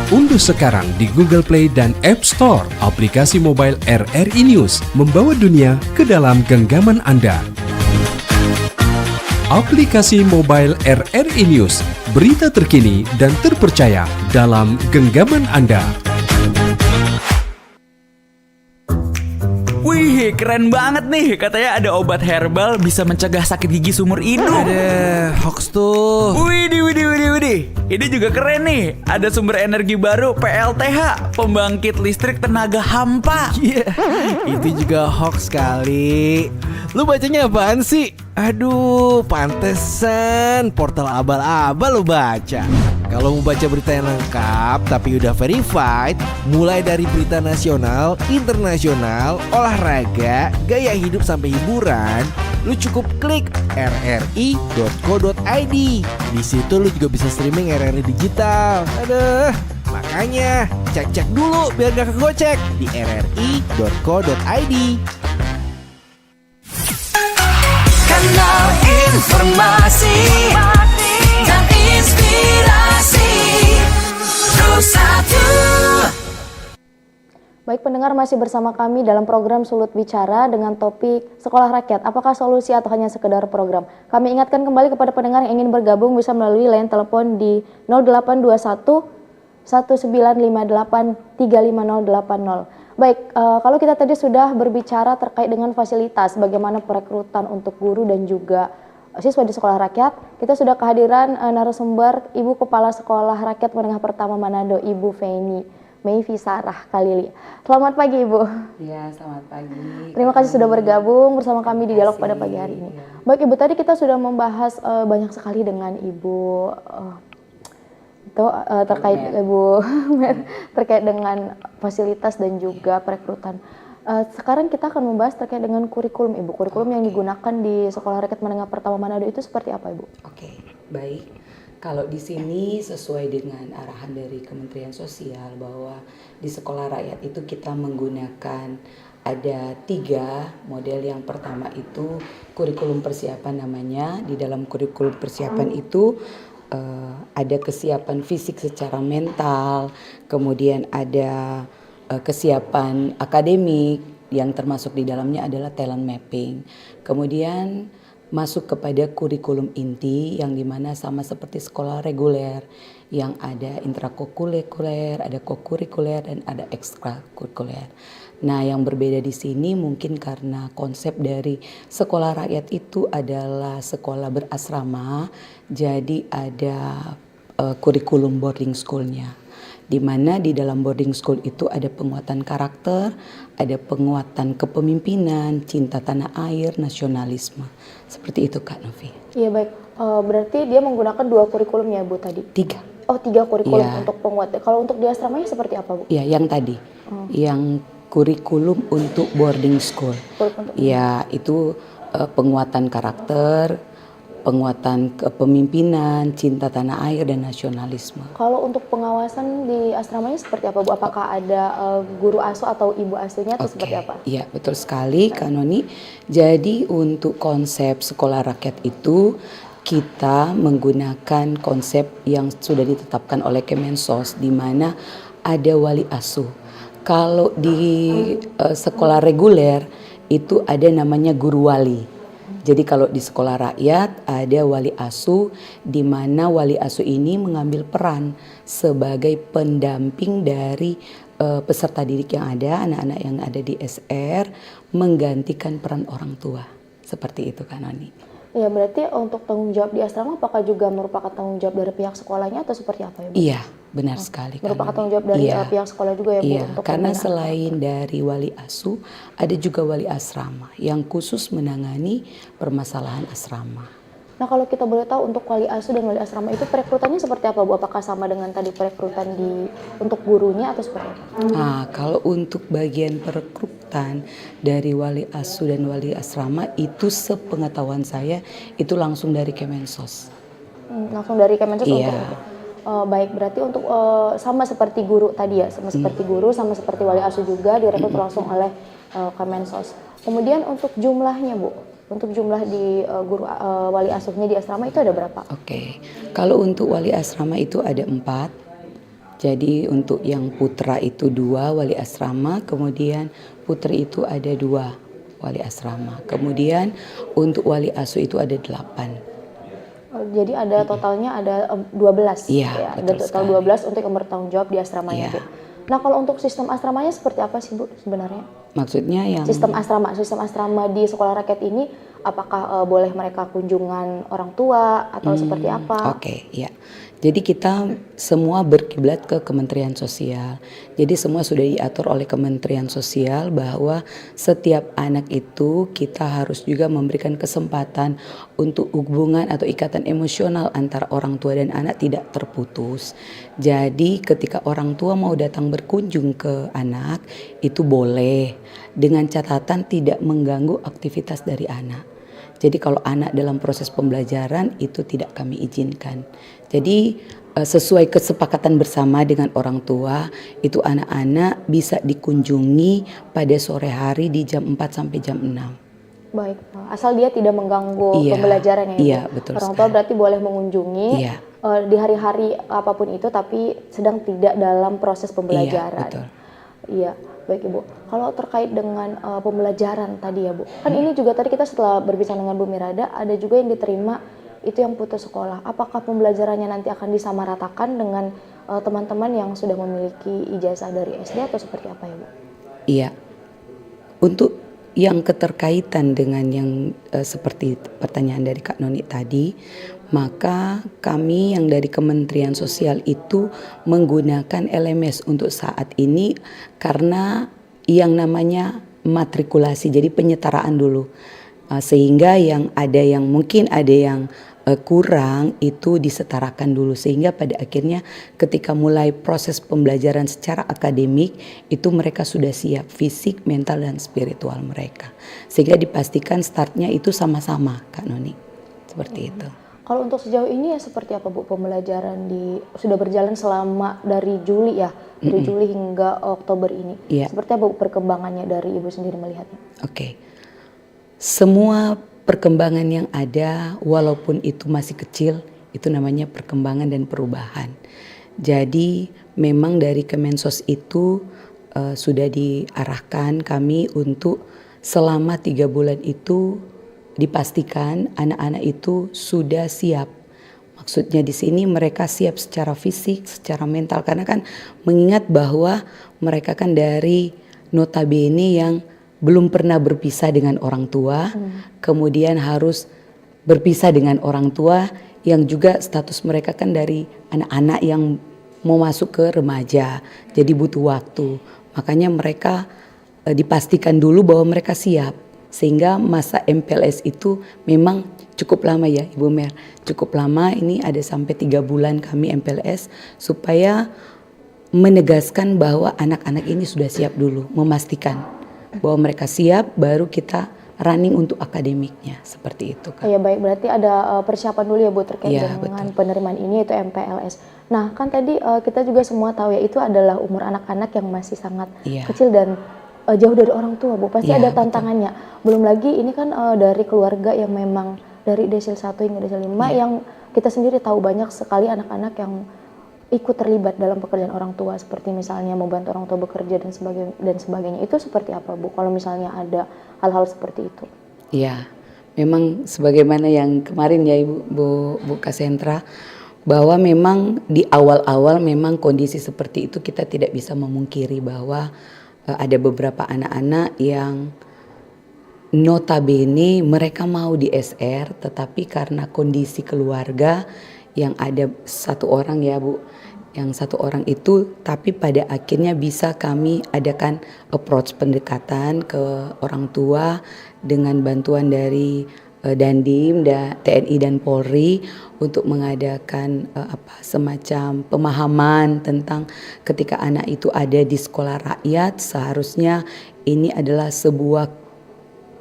Speaker 5: Unduh sekarang di Google Play dan App Store aplikasi mobile RRI News, membawa dunia ke dalam genggaman Anda. Aplikasi mobile RRI News, berita terkini dan terpercaya dalam genggaman Anda.
Speaker 6: Wih, keren banget nih. Katanya ada obat herbal bisa mencegah sakit gigi seumur hidup.
Speaker 7: Ada hoax tuh.
Speaker 6: Widih. Ini juga keren nih. Ada sumber energi baru PLTH, pembangkit listrik tenaga hampa.
Speaker 7: Iya, itu juga hoax kali. Lu bacanya apaan sih? Aduh, pantesan portal abal-abal lu baca. Kalau mau baca berita yang lengkap tapi udah verified, mulai dari berita nasional, internasional, olahraga, gaya hidup sampai hiburan, lu cukup klik rri.co.id. Di situ lu juga bisa streaming RRI digital. Aduh, makanya cek-cek dulu biar gak kegocek di rri.co.id.
Speaker 1: Kanal informasi dan inspirasi Satu.
Speaker 2: Baik pendengar, masih bersama kami dalam program Sulut Bicara dengan topik Sekolah Rakyat. Apakah solusi atau hanya sekedar program? Kami ingatkan kembali kepada pendengar yang ingin bergabung bisa melalui line telepon di 0821 1958 35080. Baik, kalau kita tadi sudah berbicara terkait dengan fasilitas, bagaimana perekrutan untuk guru dan juga siswa di sekolah rakyat, kita sudah kehadiran narasumber Ibu Kepala Sekolah Rakyat Menengah Pertama Manado, Ibu Feni Meivi Sarah Kalili. Selamat pagi Ibu.
Speaker 8: Ya, selamat pagi.
Speaker 2: Terima kasih sudah bergabung bersama kami di dialog pada pagi hari ini. Baik Ibu, tadi kita sudah membahas banyak sekali dengan Ibu terkait Ibu terkait dengan fasilitas dan juga perekrutan. Sekarang kita akan membahas terkait dengan kurikulum Ibu. Kurikulum yang digunakan di Sekolah Rakyat Menengah Pertama Manado itu seperti apa Ibu?
Speaker 8: Oke, baik. Kalau di sini sesuai dengan arahan dari Kementerian Sosial bahwa di sekolah rakyat itu kita menggunakan ada 3 model. Yang pertama itu kurikulum persiapan namanya. Di dalam kurikulum persiapan itu ada kesiapan fisik secara mental, kemudian ada kesiapan akademik yang termasuk di dalamnya adalah talent mapping. Kemudian masuk kepada kurikulum inti yang dimana sama seperti sekolah reguler yang ada intrakurikuler, ada kokurikuler dan ada ekstrakurikuler. Nah, yang berbeda di sini mungkin karena konsep dari sekolah rakyat itu adalah sekolah berasrama, jadi ada kurikulum boarding school-nya. Di mana di dalam boarding school itu ada penguatan karakter, ada penguatan kepemimpinan, cinta tanah air, nasionalisme. Seperti itu Kak Novi. Iya
Speaker 2: baik, berarti dia menggunakan 2 kurikulum ya Bu tadi?
Speaker 8: 3.
Speaker 2: Oh 3 kurikulum
Speaker 8: ya.
Speaker 2: untuk penguatan. Kalau untuk di asramanya seperti apa Bu?
Speaker 8: Iya yang tadi, yang kurikulum untuk boarding school. Ya itu penguatan karakter, penguatan kepemimpinan, cinta tanah air dan nasionalisme.
Speaker 2: Kalau untuk pengawasan di asramanya seperti apa Bu? Apakah ada guru asuh atau ibu asuhnya atau seperti apa?
Speaker 8: Iya betul sekali Kak Noni. Jadi untuk konsep sekolah rakyat itu kita menggunakan konsep yang sudah ditetapkan oleh Kemensos di mana ada wali asuh. Kalau di sekolah reguler itu ada namanya guru wali. Jadi kalau di sekolah rakyat ada wali asuh, di mana wali asuh ini mengambil peran sebagai pendamping dari peserta didik yang ada, anak-anak yang ada di SR, menggantikan peran orang tua. Seperti itu Kak Noni.
Speaker 2: Ya, berarti untuk tanggung jawab di asrama apakah juga merupakan tanggung jawab dari pihak sekolahnya atau seperti apa ya, Bu?
Speaker 8: Iya, benar sekali.
Speaker 2: Merupakan tanggung jawab dari pihak sekolah juga ya, Bu?
Speaker 8: Iya,
Speaker 2: untuk
Speaker 8: karena
Speaker 2: pembinaan.
Speaker 8: selain dari wali asuh, ada juga wali asrama yang khusus menangani permasalahan asrama.
Speaker 2: Nah, kalau kita boleh tahu untuk wali asuh dan wali asrama itu perekrutannya seperti apa, Bu? Apakah sama dengan tadi perekrutan untuk gurunya atau seperti apa?
Speaker 8: Nah, kalau untuk bagian perekrutan dari wali asuh dan wali asrama itu sepengetahuan saya itu langsung dari Kemensos.
Speaker 2: Langsung dari Kemensos
Speaker 8: Iya.
Speaker 2: untuk baik, berarti untuk sama seperti guru tadi ya, sama seperti guru, sama seperti wali asuh juga direkrut langsung oleh Kemensos. Kemudian untuk jumlahnya, Bu, untuk jumlah di wali asuhnya di asrama itu ada berapa?
Speaker 8: Oke, kalau untuk wali asrama itu ada 4. Jadi untuk yang putra itu 2 wali asrama, kemudian putri itu ada 2 wali asrama. Kemudian untuk wali asuh itu ada 8.
Speaker 2: Jadi ada totalnya ada 12.
Speaker 8: Iya,
Speaker 2: ya, ada
Speaker 8: betul
Speaker 2: total
Speaker 8: sekali.
Speaker 2: 12 untuk yang bertanggung jawab di asramanya,
Speaker 8: Iya.
Speaker 2: Bu. Nah, kalau untuk sistem asramanya seperti apa sih, Bu, sebenarnya?
Speaker 8: Maksudnya yang
Speaker 2: Sistem asrama di sekolah rakyat ini apakah boleh mereka kunjungan orang tua atau seperti apa?
Speaker 8: Oke, ya. Jadi kita semua berkiblat ke Kementerian Sosial. Jadi semua sudah diatur oleh Kementerian Sosial bahwa setiap anak itu kita harus juga memberikan kesempatan untuk hubungan atau ikatan emosional antara orang tua dan anak tidak terputus. Jadi ketika orang tua mau datang berkunjung ke anak itu boleh dengan catatan tidak mengganggu aktivitas dari anak. Jadi kalau anak dalam proses pembelajaran itu tidak kami izinkan. Jadi sesuai kesepakatan bersama dengan orang tua itu anak-anak bisa dikunjungi pada sore hari di jam 4 sampai jam 6.
Speaker 2: Baik, asal dia tidak mengganggu
Speaker 8: Iya,
Speaker 2: pembelajaran ya,
Speaker 8: iya,
Speaker 2: Ibu.
Speaker 8: betul
Speaker 2: Orang tua
Speaker 8: sekali.
Speaker 2: berarti boleh mengunjungi
Speaker 8: Iya.
Speaker 2: di hari-hari apapun itu, tapi sedang tidak dalam proses pembelajaran.
Speaker 8: betul.
Speaker 2: Iya, baik Ibu. Kalau terkait dengan pembelajaran tadi ya, Bu, kan ini juga tadi kita setelah berbicara dengan Bu Mirada, ada juga yang diterima itu yang putus sekolah. Apakah pembelajarannya nanti akan disamaratakan dengan teman-teman yang sudah memiliki ijazah dari SD atau seperti apa ya, Bu?
Speaker 8: Iya. Untuk yang keterkaitan dengan yang seperti pertanyaan dari Kak Noni tadi, maka kami yang dari Kementerian Sosial itu menggunakan LMS untuk saat ini karena yang namanya matrikulasi, jadi penyetaraan dulu. Sehingga yang mungkin ada yang kurang itu disetarakan dulu sehingga pada akhirnya ketika mulai proses pembelajaran secara akademik itu mereka sudah siap fisik, mental dan spiritual mereka. Sehingga dipastikan startnya itu sama-sama Kak Noni. Seperti itu.
Speaker 2: Kalau untuk sejauh ini ya seperti apa, Bu, pembelajaran sudah berjalan selama dari Juli ya, dari Juli hingga Oktober ini.
Speaker 8: Iya.
Speaker 2: Seperti apa, Bu, perkembangannya dari Ibu sendiri melihatnya?
Speaker 8: Oke. Semua perkembangan yang ada walaupun itu masih kecil itu namanya perkembangan dan perubahan. Jadi memang dari Kemensos itu sudah diarahkan kami untuk selama 3 bulan itu dipastikan anak-anak itu sudah siap. Maksudnya di sini mereka siap secara fisik, secara mental karena kan mengingat bahwa mereka kan dari notabene yang belum pernah berpisah dengan orang tua, kemudian harus berpisah dengan orang tua yang juga status mereka kan dari anak-anak yang mau masuk ke remaja, jadi butuh waktu. Makanya mereka dipastikan dulu bahwa mereka siap. Sehingga masa MPLS itu memang cukup lama ya Ibu Mer, cukup lama, ini ada sampai 3 bulan kami MPLS supaya menegaskan bahwa anak-anak ini sudah siap dulu, memastikan bahwa mereka siap baru kita running untuk akademiknya, seperti itu kan.
Speaker 2: Ya baik, berarti ada persiapan dulu ya, Bu, terkait
Speaker 8: Iya,
Speaker 2: dengan
Speaker 8: betul.
Speaker 2: penerimaan ini yaitu MPLS. Nah, kan tadi kita juga semua tahu ya itu adalah umur anak-anak yang masih sangat
Speaker 8: Iya.
Speaker 2: kecil dan jauh dari orang tua, Bu. Pasti
Speaker 8: Iya,
Speaker 2: ada
Speaker 8: betul.
Speaker 2: tantangannya. Belum lagi ini kan dari keluarga yang memang dari desil 1 hingga desil 5
Speaker 8: Iya.
Speaker 2: yang kita sendiri tahu banyak sekali anak-anak yang ikut terlibat dalam pekerjaan orang tua seperti misalnya membantu orang tua bekerja dan sebagainya. Itu seperti apa, Bu? Kalau misalnya ada hal-hal seperti itu?
Speaker 8: Ya, memang sebagaimana yang kemarin ya Ibu Bu Kasentra, bahwa memang di awal-awal memang kondisi seperti itu kita tidak bisa memungkiri bahwa ada beberapa anak-anak yang notabene mereka mau di SR, tetapi karena kondisi keluarga yang ada satu orang ya Bu, yang satu orang itu, tapi pada akhirnya bisa kami adakan approach pendekatan ke orang tua dengan bantuan dari Dandim, TNI dan Polri untuk mengadakan semacam pemahaman tentang ketika anak itu ada di sekolah rakyat, seharusnya ini adalah sebuah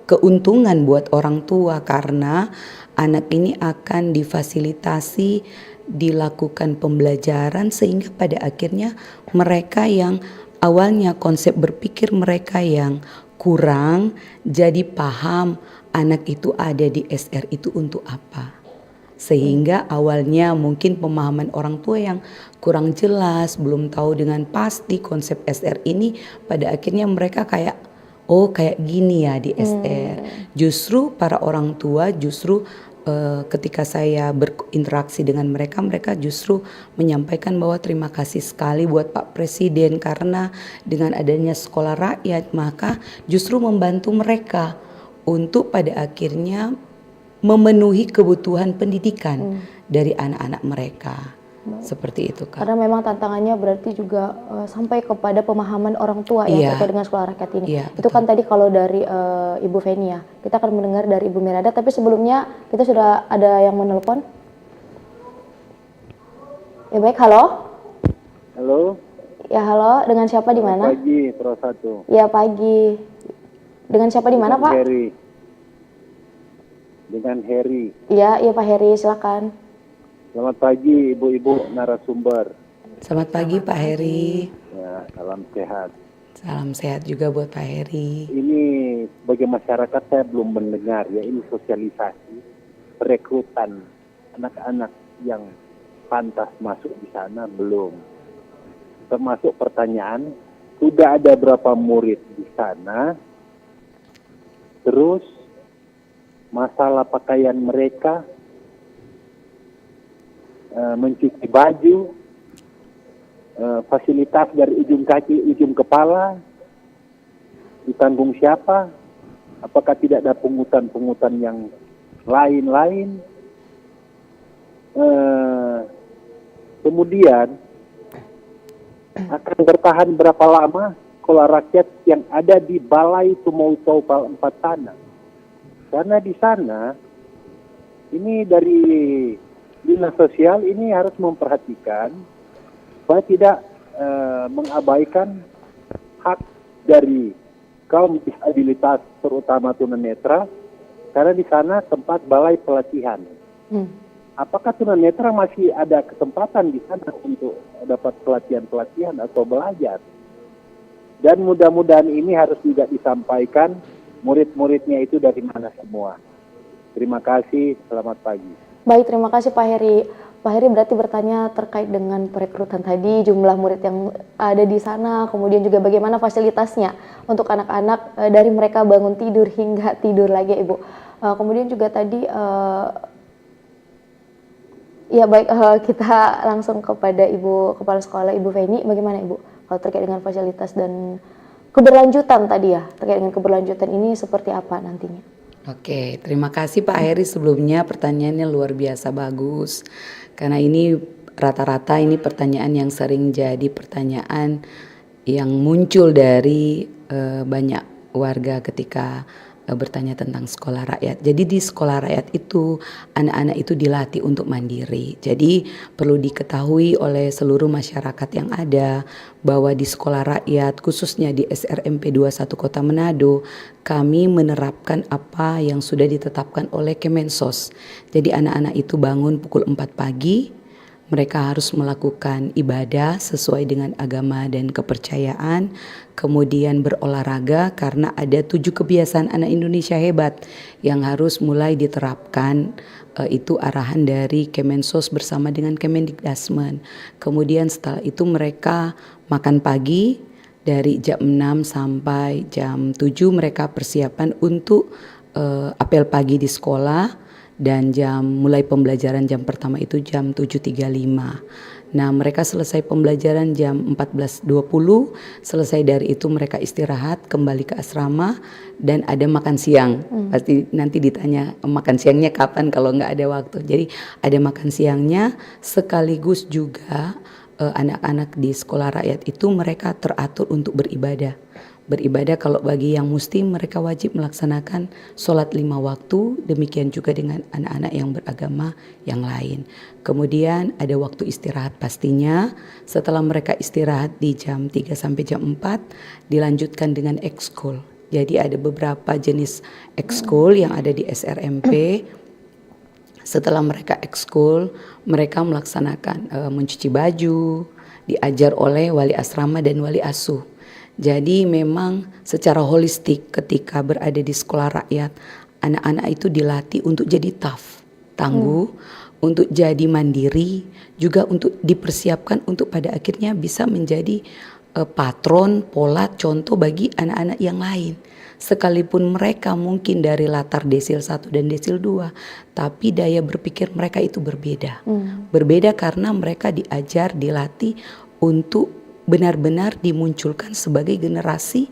Speaker 8: keuntungan buat orang tua karena anak ini akan difasilitasi dilakukan pembelajaran sehingga pada akhirnya mereka yang awalnya konsep berpikir mereka yang kurang jadi paham anak itu ada di SR itu untuk apa. Sehingga awalnya mungkin pemahaman orang tua yang kurang jelas, belum tahu dengan pasti konsep SR ini, pada akhirnya mereka kayak oh kayak gini ya di SR. Justru para orang tua ketika saya berinteraksi dengan mereka, mereka justru menyampaikan bahwa terima kasih sekali buat Pak Presiden karena dengan adanya sekolah rakyat maka justru membantu mereka untuk pada akhirnya memenuhi kebutuhan pendidikan dari anak-anak mereka. Seperti itu Kak.
Speaker 2: Karena memang tantangannya berarti juga sampai kepada pemahaman orang tua ya terkait dengan sekolah rakyat ini. Itu kan tadi kalau dari Ibu Feni ya. Kita akan mendengar dari Ibu Mirada, tapi sebelumnya kita sudah ada yang menelpon. Ya baik, halo.
Speaker 4: Halo.
Speaker 2: Ya halo, dengan siapa di mana?
Speaker 4: Pagi, Pro 1.
Speaker 2: Ya pagi. Dengan siapa di mana Pak?
Speaker 4: Heri. Dengan Heri.
Speaker 2: Iya Pak Heri, silakan.
Speaker 4: Selamat pagi ibu-ibu narasumber.
Speaker 8: Selamat pagi Pak Heri.
Speaker 4: Ya, salam sehat.
Speaker 8: Salam sehat juga buat Pak Heri.
Speaker 4: Ini sebagai masyarakat saya belum mendengar ya, ini sosialisasi perekrutan anak-anak yang pantas masuk di sana belum. Termasuk pertanyaan, sudah ada berapa murid di sana? Terus masalah pakaian mereka, mencuci baju, fasilitas dari ujung kaki, ujung kepala, ditanggung siapa? Apakah tidak ada pungutan-pungutan yang lain-lain? Kemudian akan bertahan berapa lama sekolah rakyat yang ada di Balai Tumautau Pal 4 sana? Karena di sana ini dari dinas sosial ini harus memperhatikan supaya tidak mengabaikan hak dari kaum disabilitas terutama tunanetra, karena di sana tempat balai pelatihan. Apakah tunanetra masih ada kesempatan di sana untuk dapat pelatihan-pelatihan atau belajar? Dan mudah-mudahan ini harus juga disampaikan murid-muridnya itu dari mana semua. Terima kasih, selamat pagi.
Speaker 2: Baik, terima kasih Pak Heri. Pak Heri berarti bertanya terkait dengan perekrutan tadi, jumlah murid yang ada di sana, kemudian juga bagaimana fasilitasnya untuk anak-anak dari mereka bangun tidur hingga tidur lagi, Ibu. Kemudian juga tadi, ya baik, kita langsung kepada Ibu Kepala Sekolah, Ibu Feni. Bagaimana Ibu kalau terkait dengan fasilitas dan keberlanjutan tadi ya, terkait dengan keberlanjutan ini seperti apa nantinya?
Speaker 8: Oke, terima kasih Pak Heri sebelumnya, pertanyaannya luar biasa bagus. Karena ini rata-rata ini pertanyaan yang sering jadi pertanyaan yang muncul dari banyak warga ketika bertanya tentang sekolah rakyat. Jadi di sekolah rakyat itu anak-anak itu dilatih untuk mandiri. Jadi perlu diketahui oleh seluruh masyarakat yang ada bahwa di sekolah rakyat khususnya di SRMP 21 Kota Manado kami menerapkan apa yang sudah ditetapkan oleh Kemensos. Jadi anak-anak itu bangun pukul 4 pagi. Mereka harus melakukan ibadah sesuai dengan agama dan kepercayaan, kemudian berolahraga karena ada 7 kebiasaan anak Indonesia hebat yang harus mulai diterapkan Itu arahan dari Kemensos bersama dengan Kemendikbudristek. Kemudian setelah itu mereka makan pagi dari jam 6 sampai jam 7 mereka persiapan untuk apel pagi di sekolah, dan mulai pembelajaran jam pertama itu jam 7.35. Nah, mereka selesai pembelajaran jam 14.20, selesai dari itu mereka istirahat, kembali ke asrama, dan ada makan siang. Pasti nanti ditanya makan siangnya kapan kalau nggak ada waktu. Jadi ada makan siangnya, sekaligus juga anak-anak di sekolah rakyat itu mereka teratur untuk beribadah. Beribadah kalau bagi yang muslim mereka wajib melaksanakan sholat 5 waktu, demikian juga dengan anak-anak yang beragama yang lain. Kemudian ada waktu istirahat pastinya, setelah mereka istirahat di jam 3 sampai jam 4 dilanjutkan dengan ekskul. Jadi ada beberapa jenis ekskul yang ada di SRMP. Setelah mereka ekskul, mereka melaksanakan mencuci baju, diajar oleh wali asrama dan wali asuh. Jadi memang secara holistik ketika berada di sekolah rakyat, anak-anak itu dilatih untuk jadi tough, tangguh, untuk jadi mandiri, juga untuk dipersiapkan untuk pada akhirnya bisa menjadi patron, pola, contoh bagi anak-anak yang lain. Sekalipun mereka mungkin dari latar desil 1 dan desil 2, tapi daya berpikir mereka itu berbeda. Berbeda karena mereka diajar, dilatih untuk benar-benar dimunculkan sebagai generasi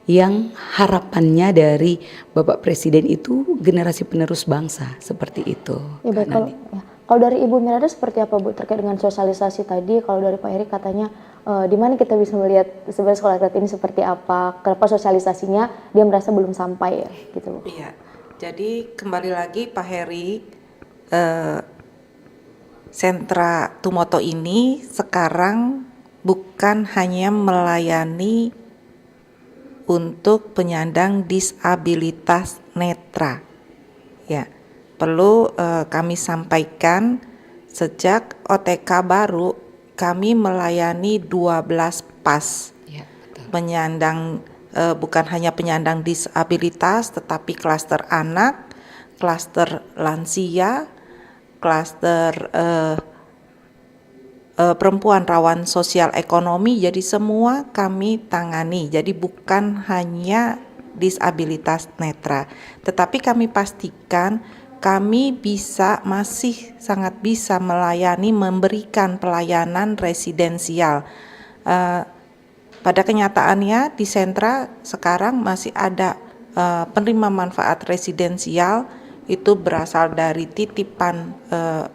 Speaker 8: yang harapannya dari Bapak Presiden itu generasi penerus bangsa, seperti itu.
Speaker 2: Ya, baik, kalau dari Ibu Mirada seperti apa Bu terkait dengan sosialisasi tadi? Kalau dari Pak Heri katanya di mana kita bisa melihat sebenarnya sekolah rakyat ini seperti apa? Kenapa sosialisasinya dia merasa belum sampai ya, gitu Bu?
Speaker 3: Iya, jadi kembali lagi Pak Heri, sentra Tumoto ini sekarang bukan hanya melayani untuk penyandang disabilitas netra. Ya, perlu kami sampaikan sejak OTK baru kami melayani 12 PAS.
Speaker 8: Ya, betul.
Speaker 3: Penyandang bukan hanya penyandang disabilitas tetapi klaster anak, klaster lansia, klaster perempuan rawan sosial ekonomi, jadi semua kami tangani. Jadi bukan hanya disabilitas netra, tetapi kami pastikan kami masih sangat bisa melayani, memberikan pelayanan residensial. Pada kenyataannya di sentra sekarang masih ada penerima manfaat residensial itu berasal dari titipan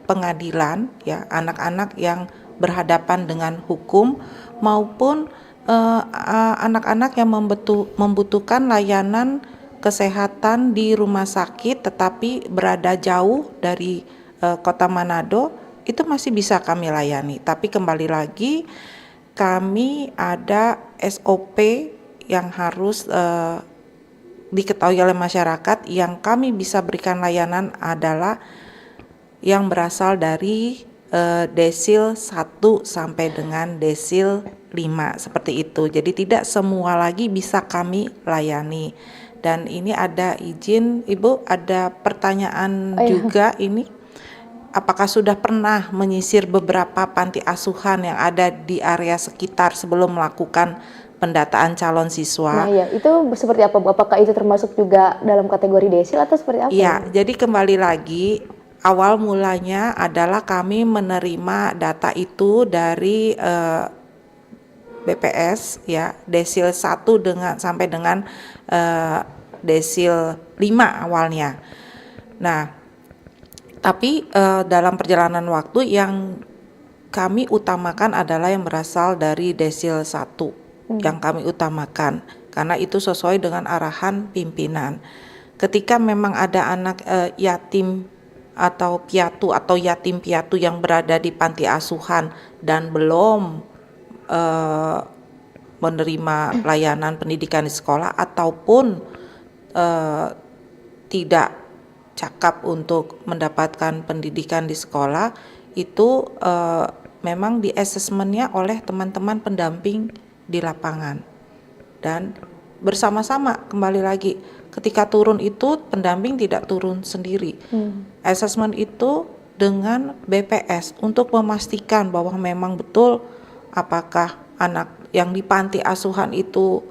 Speaker 3: pengadilan, ya, anak-anak yang berhadapan dengan hukum maupun anak-anak yang membutuhkan layanan kesehatan di rumah sakit tetapi berada jauh dari kota Manado, itu masih bisa kami layani. Tapi kembali lagi kami ada SOP yang harus diketahui oleh masyarakat. Yang kami bisa berikan layanan adalah yang berasal dari desil 1 sampai dengan desil 5, seperti itu. Jadi tidak semua lagi bisa kami layani. Dan ini ada izin, Ibu, ada pertanyaan juga ini. Apakah sudah pernah menyisir beberapa panti asuhan yang ada di area sekitar sebelum melakukan pendataan calon siswa?
Speaker 2: Nah, ya, itu seperti apa Bu? Apakah itu termasuk juga dalam kategori desil atau seperti apa?
Speaker 3: Ya, jadi kembali lagi awal mulanya adalah kami menerima data itu dari BPS, ya, desil 1 sampai dengan desil 5 awalnya. Nah, tapi dalam perjalanan waktu yang kami utamakan adalah yang berasal dari desil 1 yang kami utamakan, karena itu sesuai dengan arahan pimpinan. Ketika memang ada anak yatim atau piatu atau yatim piatu yang berada di panti asuhan dan belum menerima layanan pendidikan di sekolah ataupun tidak cakap untuk mendapatkan pendidikan di sekolah, itu memang di asesmennya oleh teman-teman pendamping di lapangan. Dan bersama-sama kembali lagi ketika turun itu pendamping tidak turun sendiri. Assessment itu dengan BPS untuk memastikan bahwa memang betul apakah anak yang di panti asuhan itu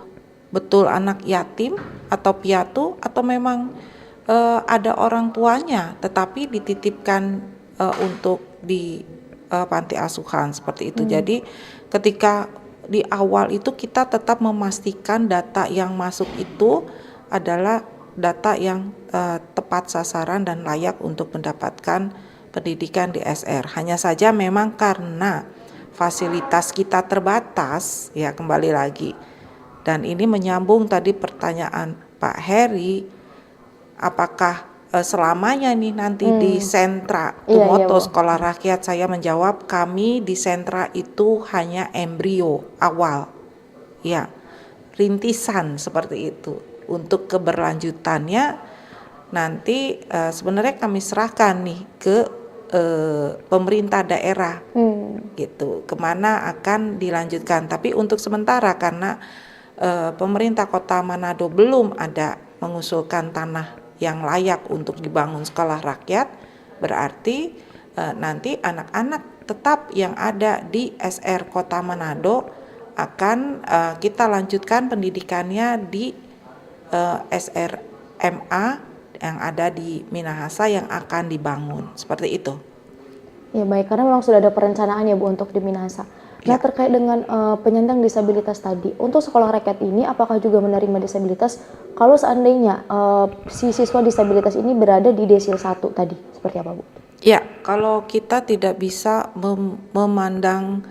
Speaker 3: betul anak yatim atau piatu atau memang ada orang tuanya tetapi dititipkan untuk di panti asuhan seperti itu. Jadi ketika di awal itu kita tetap memastikan data yang masuk itu adalah data yang tepat sasaran dan layak untuk mendapatkan pendidikan di SR. Hanya saja memang karena fasilitas kita terbatas, ya kembali lagi. Dan ini menyambung tadi pertanyaan Pak Heri, apakah selamanya nih nanti di sentra Tumoto Sekolah Rakyat? Saya menjawab, kami di sentra itu hanya embrio awal, ya rintisan seperti itu. Untuk keberlanjutannya nanti sebenarnya kami serahkan nih ke pemerintah daerah, gitu, kemana akan dilanjutkan. Tapi untuk sementara karena pemerintah Kota Manado belum ada mengusulkan tanah yang layak untuk dibangun sekolah rakyat, berarti nanti anak-anak tetap yang ada di SR Kota Manado akan kita lanjutkan pendidikannya di SRMA yang ada di Minahasa yang akan dibangun, seperti itu.
Speaker 2: Ya baik, karena memang sudah ada perencanaan ya Bu untuk di Minahasa. Nah terkait dengan penyandang disabilitas tadi, untuk sekolah rakyat ini apakah juga menerima disabilitas kalau seandainya si siswa disabilitas ini berada di desil 1 tadi, seperti apa Bu?
Speaker 3: Ya, kalau kita tidak bisa memandang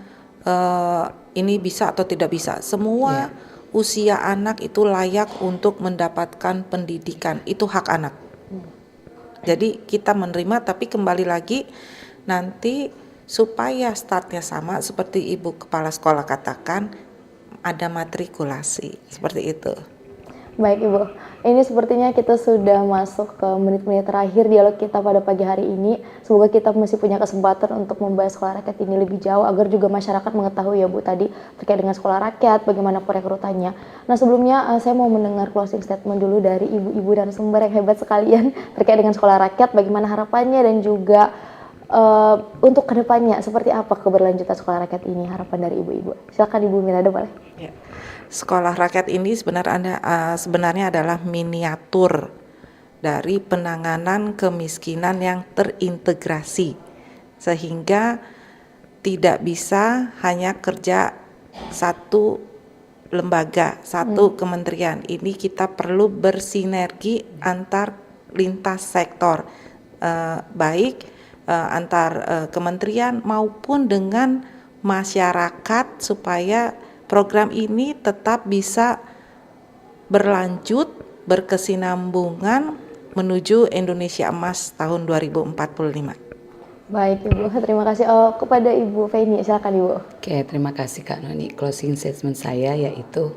Speaker 3: ini bisa atau tidak bisa, semua usia anak itu layak untuk mendapatkan pendidikan, itu hak anak. Jadi kita menerima, tapi kembali lagi nanti supaya startnya sama seperti Ibu Kepala Sekolah katakan, ada matrikulasi, seperti itu.
Speaker 2: Baik Ibu, ini sepertinya kita sudah masuk ke menit-menit terakhir dialog kita pada pagi hari ini. Semoga kita masih punya kesempatan untuk membahas sekolah rakyat ini lebih jauh agar juga masyarakat mengetahui ya Bu tadi terkait dengan sekolah rakyat, bagaimana perekrutannya. Nah sebelumnya saya mau mendengar closing statement dulu dari ibu-ibu dan sumber yang hebat sekalian terkait dengan sekolah rakyat, bagaimana harapannya dan juga untuk kedepannya seperti apa keberlanjutan sekolah rakyat ini, harapan dari ibu-ibu. Silakan Ibu Mirada boleh.
Speaker 3: Ya. Sekolah rakyat ini sebenarnya adalah miniatur dari penanganan kemiskinan yang terintegrasi, sehingga tidak bisa hanya kerja satu lembaga, satu kementerian. Ini kita perlu bersinergi antar lintas sektor, baik antar kementerian maupun dengan masyarakat, supaya program ini tetap bisa berlanjut, berkesinambungan menuju Indonesia Emas tahun 2045.
Speaker 2: Baik Ibu, terima kasih. Kepada Ibu Feni, silakan Ibu.
Speaker 8: Oke, terima kasih Kak Noni. Closing statement saya yaitu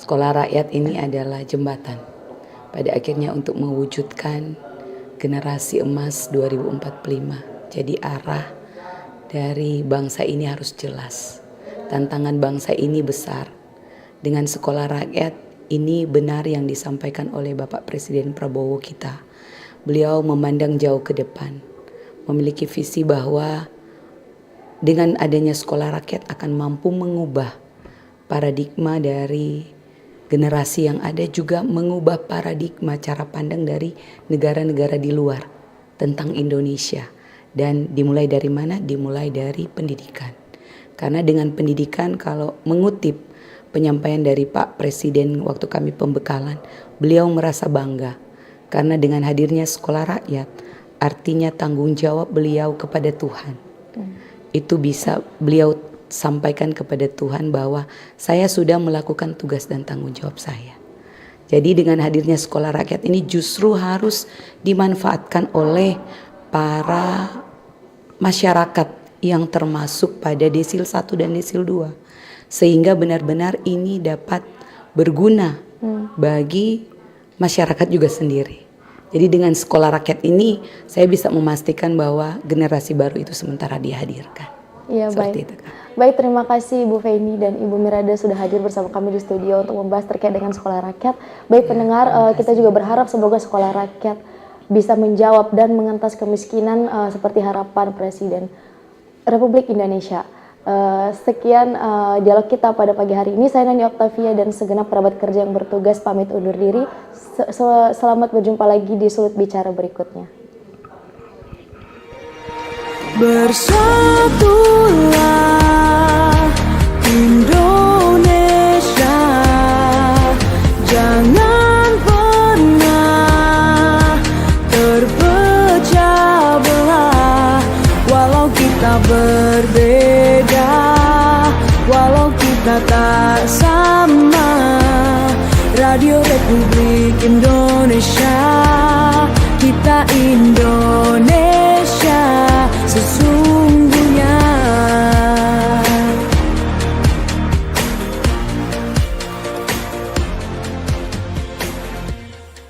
Speaker 8: sekolah rakyat ini adalah jembatan pada akhirnya untuk mewujudkan generasi emas 2045. Jadi arah dari bangsa ini harus jelas. Tantangan bangsa ini besar. Dengan sekolah rakyat ini benar yang disampaikan oleh Bapak Presiden Prabowo kita. Beliau memandang jauh ke depan, memiliki visi bahwa dengan adanya sekolah rakyat akan mampu mengubah paradigma dari generasi yang ada, juga mengubah paradigma cara pandang dari negara-negara di luar tentang Indonesia. Dan dimulai dari mana? Dimulai dari pendidikan. Karena dengan pendidikan, kalau mengutip penyampaian dari Pak Presiden waktu kami pembekalan, beliau merasa bangga. Karena dengan hadirnya sekolah rakyat, artinya tanggung jawab beliau kepada Tuhan. Itu bisa beliau sampaikan kepada Tuhan bahwa saya sudah melakukan tugas dan tanggung jawab saya. Jadi dengan hadirnya sekolah rakyat ini justru harus dimanfaatkan oleh para masyarakat yang termasuk pada desil 1 dan desil 2. Sehingga benar-benar ini dapat berguna bagi masyarakat juga sendiri. Jadi dengan sekolah rakyat ini saya bisa memastikan bahwa generasi baru itu sementara dihadirkan.
Speaker 2: Iya,
Speaker 8: Seperti
Speaker 2: baik.
Speaker 8: itu, Kak.
Speaker 2: Baik, terima kasih Ibu Feni dan Ibu Mirada sudah hadir bersama kami di studio untuk membahas terkait dengan sekolah rakyat. Baik pendengar, kita juga berharap semoga sekolah rakyat bisa menjawab dan mengentas kemiskinan seperti harapan Presiden Republik Indonesia. Sekian dialog kita pada pagi hari ini. Saya Nani Oktavia dan segenap kerabat kerja yang bertugas pamit undur diri. Selamat berjumpa lagi di Sulut Bicara berikutnya.
Speaker 1: Bersatulah Indonesia, jangan pernah terpecah belah. Walau kita berbeda, walau kita tak sama, Radio Republik Indonesia, kita Indonesia.